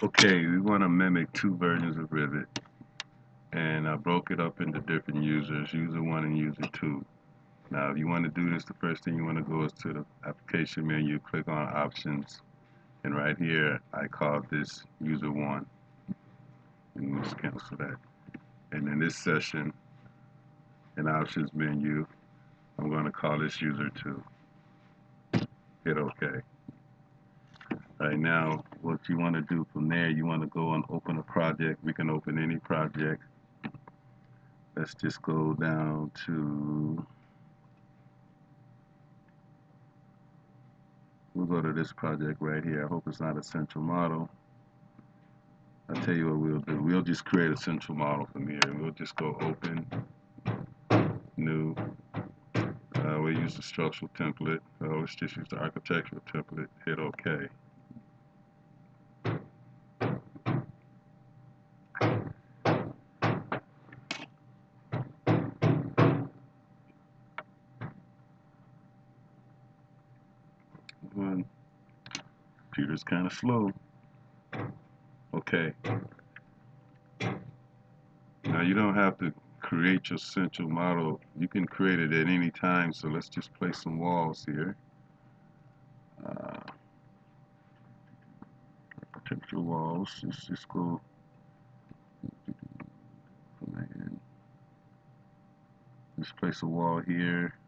Okay, we want to mimic two versions of Revit, and I broke it up into different users, user 1 and user 2. Now, if you want to do this, the first thing you want to go is to the application menu, click on options, and right here, I call this user 1, and let's cancel that. And in this session, in options menu, I'm going to call this user 2. Hit OK. Right now, what you want to do from there, you want to go and open a project. We can open any project. Let's just go down to, we'll go to this project right here. I hope it's not a central model. I'll tell you what we'll do. We'll just create a central model from here. We'll just go open, new. We'll use the structural template. Let's just use the architectural template. Hit OK. Computer's kind of slow. Okay. Now you don't have to create your central model. You can create it at any time. So let's just place some walls here. Architectural walls. Let's just go. Just place a wall here.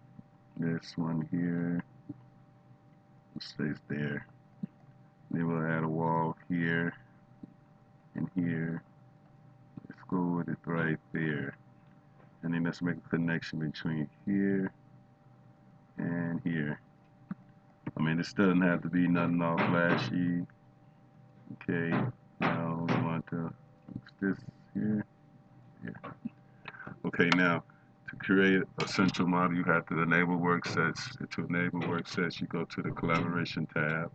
This one here. It stays there. Then we'll add a wall here and here. Let's go with it right there. And then let's make a connection between here and here. I mean, this doesn't have to be nothing all flashy. Okay, now we want to fix this here. Yeah. Okay, now to create a central model, you have to enable work sets. To enable work sets, you go to the Collaboration tab,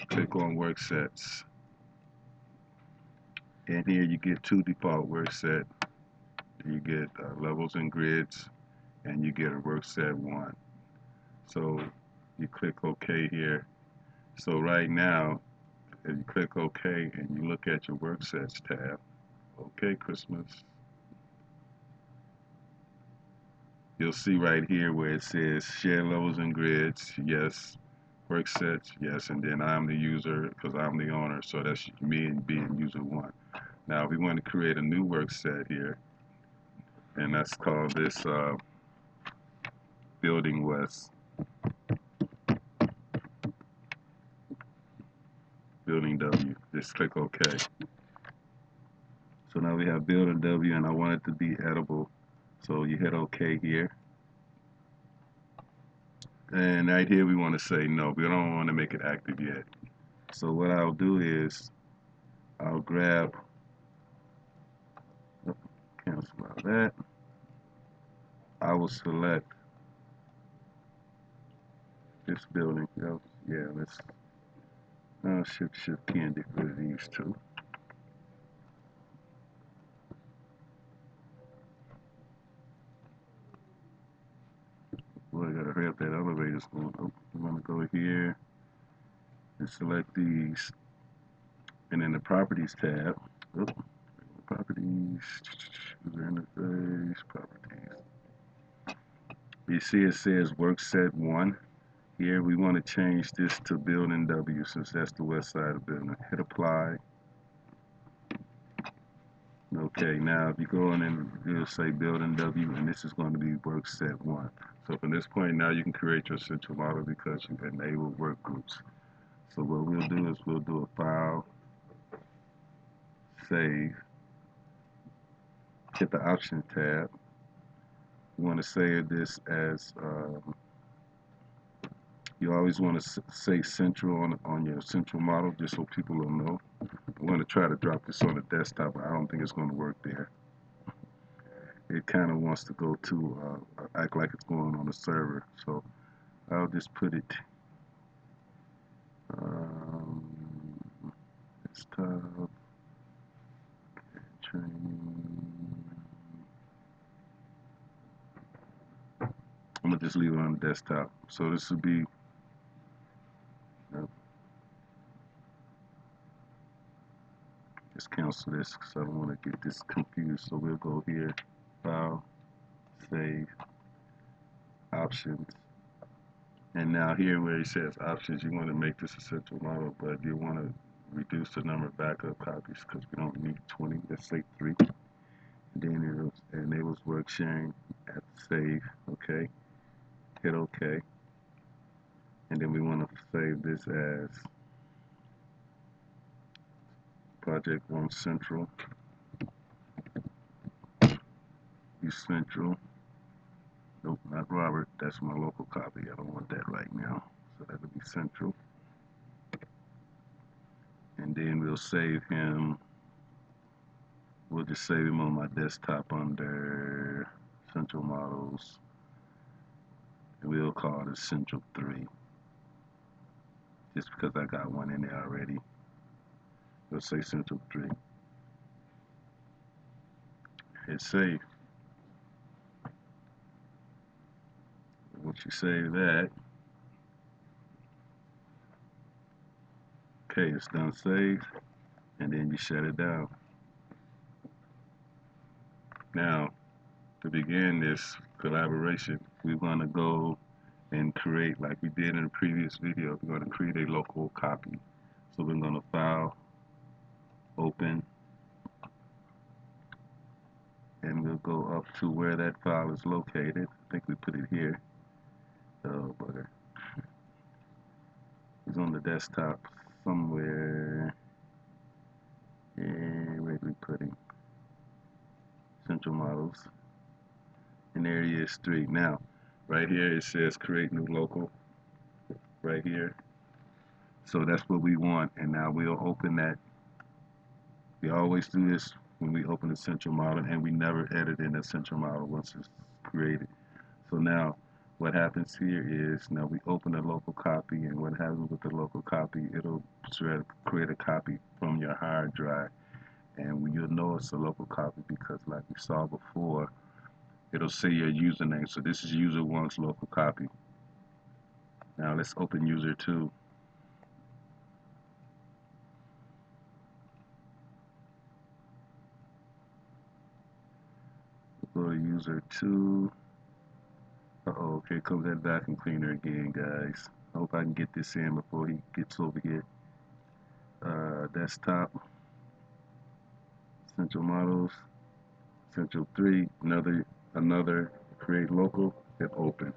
click on Work Sets. And here you get two default work set. You get levels and grids, and you get a work set 1. So you click OK here. So right now, if you click OK and you look at your work sets tab, OK Christmas, you'll see right here where it says share levels and grids, yes, work sets, yes, and then I'm the user because I'm the owner, so that's me and being user 1. Now we want to create a new work set here, and let's call this Building West. Building W. Just click OK. So now we have Building W, and I want it to be editable. So you hit OK here. And right here we want to say no. We don't want to make it active yet. So what I'll do is I'll grab, cancel out that. I will select this building. Yeah, let's shift key and get rid of these two. Boy, I gotta hurry up, that elevator's going up. I'm gonna go here and select these, and in the Properties tab, Properties, user interface, Properties. You see it says Work Set 1. Here we want to change this to Building W since that's the west side of the building. Hit Apply. Okay, now if you go in and it'll say Building W, and this is going to be Work Set 1. So from this point now you can create your central model because you enable work groups. So what we'll do is we'll do a File, Save, hit the Options tab. You want to save this as you always want to say central on your central model just so people will know. I'm going to try to drop this on the desktop, but I don't think it's going to work there. It kind of wants to go to act like it's going on the server, so I'll just put it desktop, training. I'm going to just leave it on the desktop. So this would be Let's cancel this because I don't want to get this confused. So we'll go here, File, Save, Options. And now here where it says Options, you want to make this a central model, but you want to reduce the number of backup copies because we don't need 20. Let's say 3. Then it enables work sharing at Save. Okay. Hit OK. And then we want to save this as Project 1 Central. Use Central. Nope, not Robert. That's my local copy. I don't want that right now. So that'll be Central. And then we'll save him. We'll just save him on my desktop under Central Models. And we'll call it Central 3. Just because I got one in there already. We'll say Central 3. Hit save. Once you save that, okay, it's done saved, and then you shut it down. Now, to begin this collaboration, we want to go and create, like we did in the previous video, we're going to create a local copy. So we're going to File, Open, and we'll go up to where that file is located. I think we put it here. Oh, bugger. It's on the desktop somewhere. And where did we put him? Central Models. And there he is, 3. Now, right here it says Create New Local. Right here. So that's what we want. And now we'll open that. We always do this when we open the central model, and we never edit in the central model once it's created. So now what happens here is, now we open a local copy, and what happens with the local copy, it'll create a copy from your hard drive. And you'll know it's a local copy because, like we saw before, it'll say your username. So this is user 1's local copy. Now let's open user 2. We'll go to user 2. Uh-oh, here comes that vacuum cleaner again, guys. I hope I can get this in before he gets over here. Desktop, Central Models, Central 3, another create local, hit open.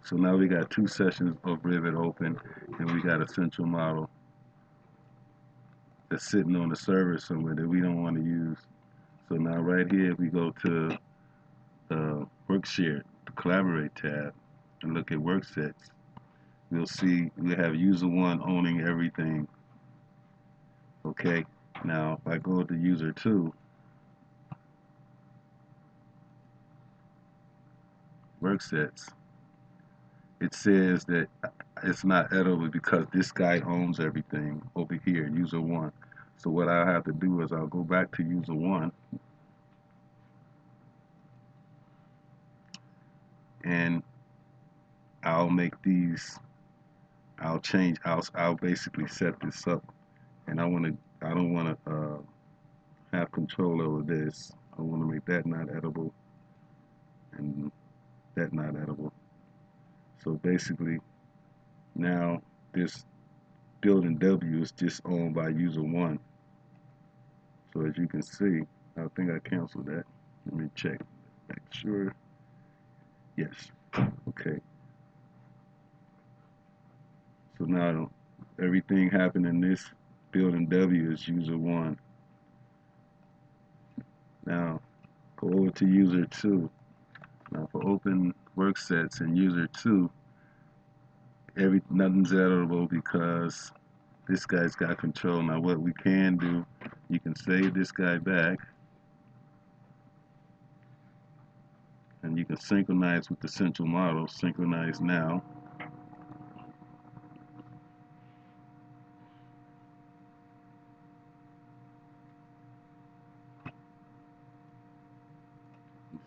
So now we got 2 sessions of Revit open, and we got a central model that's sitting on the server somewhere that we don't want to use. So now right here, if we go to Work Share, the Collaborate tab, and look at work sets, we'll see we have user 1 owning everything. Okay, now if I go to user 2, work sets, it says that it's not editable because this guy owns everything over here, user 1. So what I have to do is I'll go back to user 1, and I'll make these, I'll basically set this up, and I don't want to have control over this. I want to make that not editable and that not editable. So basically now this building W is just owned by user 1. So as you can see, I think I canceled that. Let me check, make sure. Yes, okay. So now everything happened in this building W is user 1. Now go over to user 2. Now for open work sets and user 2, nothing's editable because this guy's got control. Now what we can do, you can save this guy back, and you can synchronize with the central model. Synchronize now.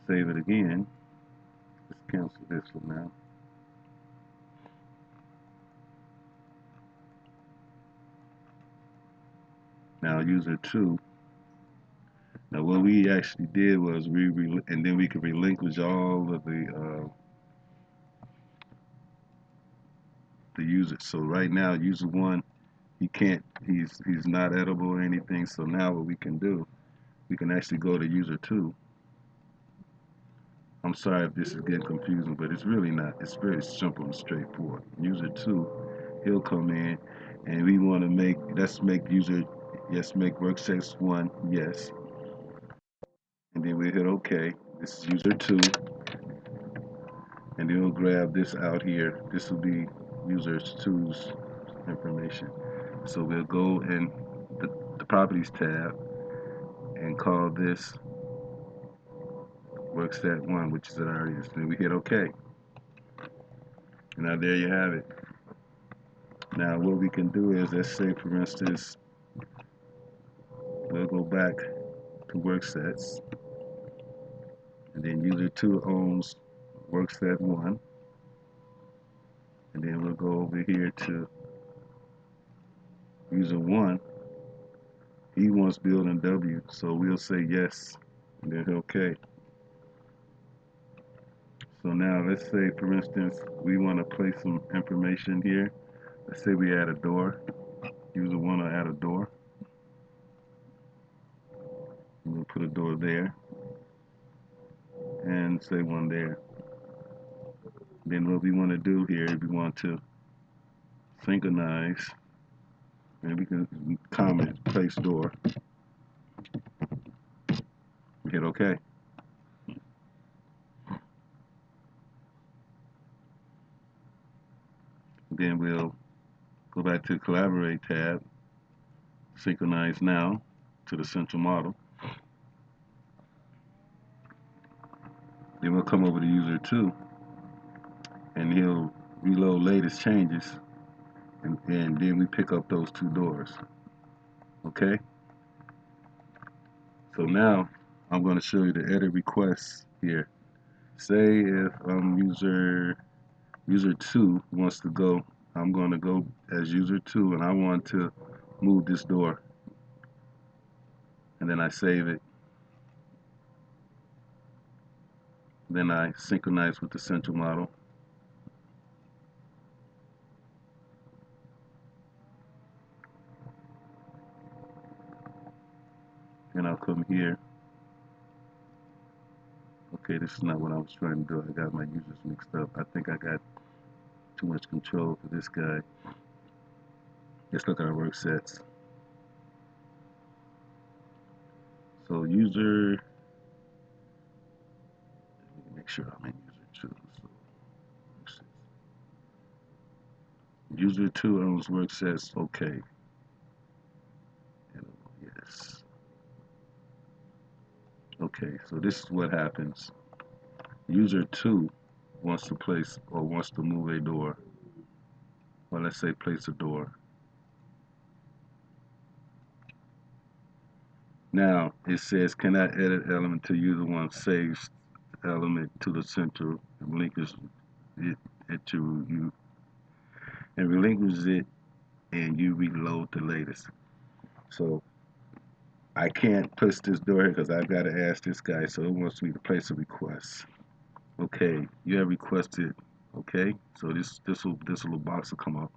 Save it again. Let's cancel this one now. Now user 2. Now what we actually did was and then we could relinquish all of the users. So right now user 1, he can't, he's not edible or anything. So now what we can do, we can actually go to user 2. I'm sorry if this is getting confusing, but it's really not. It's very simple and straightforward. User 2, he'll come in, and we want to let's make workspace 1, yes. And then we hit OK. This is user 2, and then we'll grab this out here. This will be user 2's information. So we'll go in the Properties tab and call this workspace 1, which is already is. Then we hit OK. Now there you have it. Now what we can do is, let's say for instance, we'll go back to worksets, and then user 2 owns workset 1, and then we'll go over here to user 1. He wants building W, so we'll say yes, and then OK. So now let's say for instance we want to place some information here. Let's say we add a door. User 1 will add a door. We'll put a door there and say one there. Then what we want to do here, we want to synchronize, and we can comment place door. Hit OK. Then we'll go back to the Collaborate tab, synchronize now to the central model. Then we'll come over to user 2, and he'll reload latest changes, and then we pick up those 2 doors. Okay? So now I'm going to show you the edit requests here. Say if user 2 wants to go, I'm going to go as user 2, and I want to move this door. And then I save it. Then I synchronize with the central model. And I'll come here. Okay, this is not what I was trying to do. I got my users mixed up. I think I got too much control for this guy. Let's look at our work sets. So user, make sure I'm in user 2. So user 2 owns work sets. Okay. Yes. Okay, so this is what happens. User 2 wants to place or wants to move a door. Well, let's say place a door. Now it says, can I edit element to user 1 saves element to the center and relinquishes it to you, and relinquishes it, and you reload the latest. So I can't place this door here because I've got to ask this guy, so it wants me to place a request. Okay, you have requested. Okay, so this little box will come up,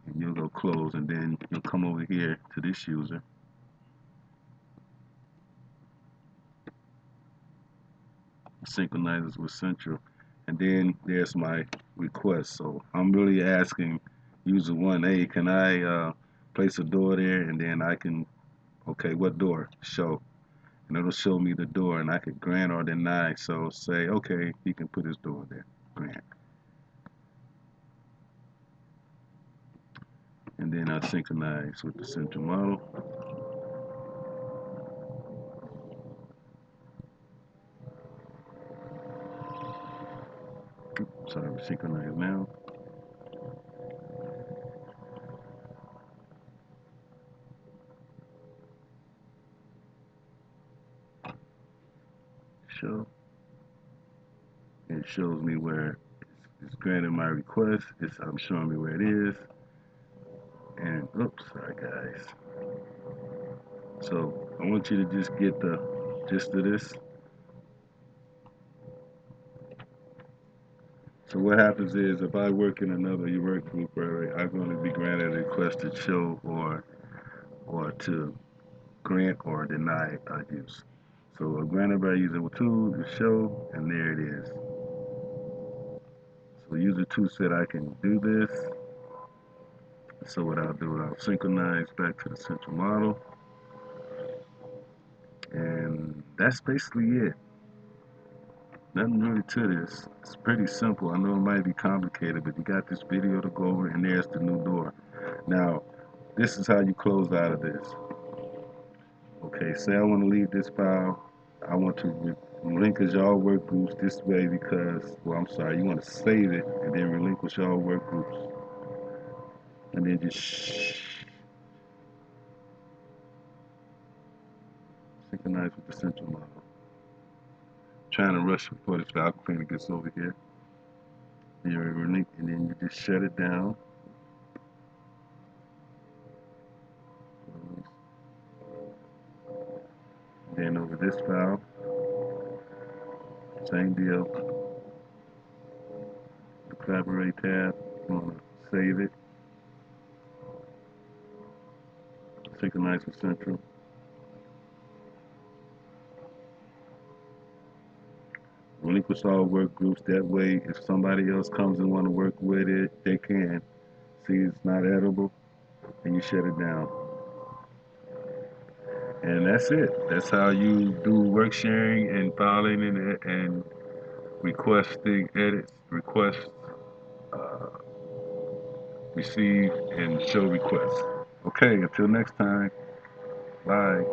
and you'll go close, and then you'll come over here to this user. Synchronizes with central, and then there's my request. So I'm really asking user 1, hey, can I place a door there, and then I can, okay, what door? Show, and it'll show me the door, and I can grant or deny. So say, okay, he can put his door there, grant, and then I synchronize with the central model. Sorry, synchronize now. Show. It shows me where it's granted my request. I'm showing me where it is. And oops, sorry guys. So I want you to just get the gist of this. So what happens is if I work in another work group area, I'm going to be granted a request to show or to grant or deny use. So a granted by user tool to show, and there it is. So user two said I can do this. So what I'll do, I'll synchronize back to the central model, and that's basically it. Nothing really to this. It's pretty simple. I know it might be complicated, but you got this video to go over, and there's the new door. Now, this is how you close out of this. Okay, say I want to leave this file. I want to relinquish all work groups this way because, well, I'm sorry, you want to save it and then relinquish all work groups. And then just synchronize with the central model. Trying to rush before this valve cleaner gets over here. And then you just shut it down. Then over this file, same deal. The collaborate tab, you want to save it. Synchronize with central. Relinquish all work groups. That way, if somebody else comes and want to work with it, they can. See, it's not edible, and you shut it down. And that's it. That's how you do work sharing and filing and requesting edits, requests, uh, receive, and show requests. Okay, until next time. Bye.